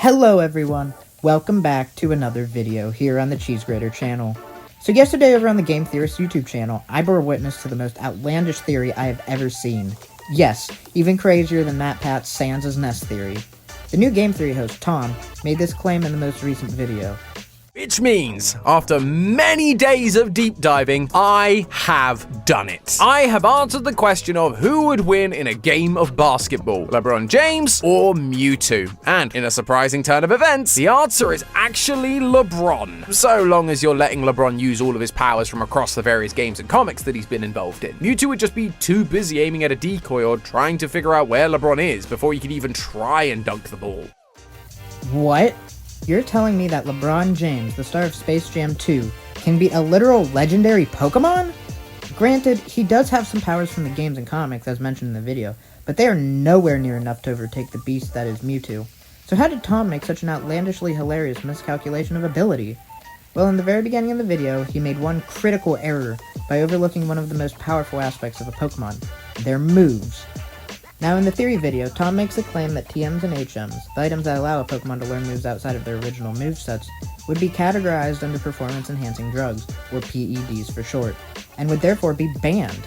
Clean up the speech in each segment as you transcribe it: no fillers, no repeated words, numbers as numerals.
Hello everyone, welcome back to another video here on the Cheese Grater channel. So yesterday over on the Game Theorist YouTube channel, I bore witness to the most outlandish theory I have ever seen. Yes, even crazier than Matpat's Sans' Nest theory. The new Game Theory host, Tom, made this claim in the most recent video. Which means, after many days of deep diving, I have done it. I have answered the question of who would win in a game of basketball, Lebron James or Mewtwo. And in a surprising turn of events, the answer is actually LeBron. So long as you're letting LeBron use all of his powers from across the various games and comics that he's been involved in. Mewtwo would just be too busy aiming at a decoy or trying to figure out where LeBron is before he could even try and dunk the ball. What? You're telling me that LeBron James, the star of Space Jam 2, can beat a literal legendary Pokémon? Granted, he does have some powers from the games and comics as mentioned in the video, but they are nowhere near enough to overtake the beast that is Mewtwo. So how did Tom make such an outlandishly hilarious miscalculation of ability? Well, in the very beginning of the video, he made one critical error by overlooking one of the most powerful aspects of a Pokémon, their moves. Now in the theory video, Tom makes the claim that TMs and HMs, the items that allow a Pokemon to learn moves outside of their original movesets, would be categorized under performance-enhancing drugs, or PEDs for short, and would therefore be banned.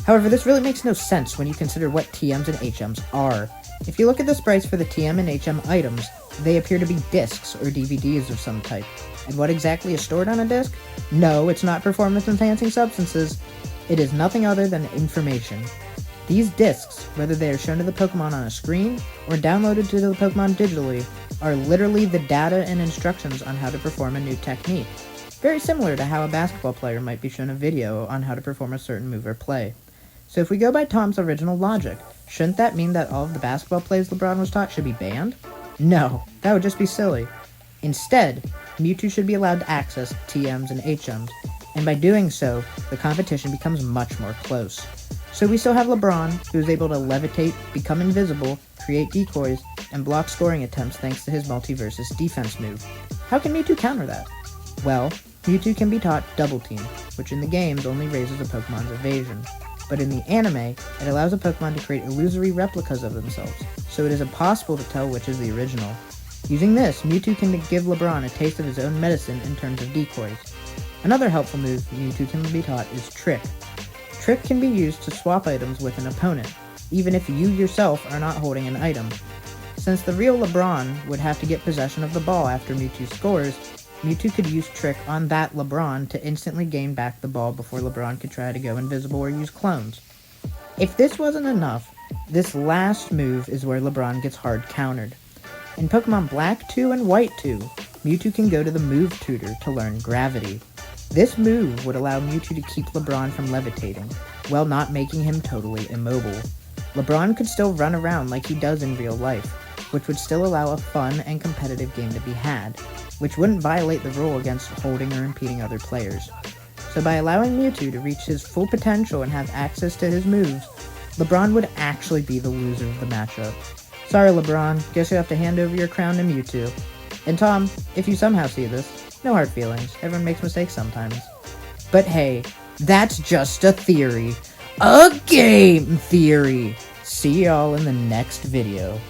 However, this really makes no sense when you consider what TMs and HMs are. If you look at the sprites for the TM and HM items, they appear to be discs or DVDs of some type. And what exactly is stored on a disc? No, it's not performance-enhancing substances. It is nothing other than information. These discs, whether they are shown to the Pokemon on a screen or downloaded to the Pokemon digitally, are literally the data and instructions on how to perform a new technique. Very similar to how a basketball player might be shown a video on how to perform a certain move or play. So if we go by Tom's original logic, shouldn't that mean that all of the basketball plays LeBron was taught should be banned? No, that would just be silly. Instead, Mewtwo should be allowed to access TMs and HMs, and by doing so, the competition becomes much more close. So we still have LeBron, who is able to levitate, become invisible, create decoys, and block scoring attempts thanks to his multiversus defense move. How can Mewtwo counter that? Well, Mewtwo can be taught Double Team, which in the games only raises a Pokemon's evasion. But in the anime, it allows a Pokemon to create illusory replicas of themselves, so it is impossible to tell which is the original. Using this, Mewtwo can give LeBron a taste of his own medicine in terms of decoys. Another helpful move Mewtwo can be taught is Trick. Trick can be used to swap items with an opponent, even if you yourself are not holding an item. Since the real LeBron would have to get possession of the ball after Mewtwo scores, Mewtwo could use Trick on that LeBron to instantly gain back the ball before LeBron could try to go invisible or use clones. If this wasn't enough, this last move is where LeBron gets hard countered. In Pokemon Black 2 and White 2, Mewtwo can go to the Move Tutor to learn Gravity. This move would allow Mewtwo to keep LeBron from levitating, while not making him totally immobile. LeBron could still run around like he does in real life, which would still allow a fun and competitive game to be had, which wouldn't violate the rule against holding or impeding other players. So by allowing Mewtwo to reach his full potential and have access to his moves, LeBron would actually be the loser of the matchup. Sorry LeBron, guess you have to hand over your crown to Mewtwo. And Tom, if you somehow see this, no hard feelings, everyone makes mistakes sometimes. But hey, that's just a theory. A game theory! See y'all in the next video.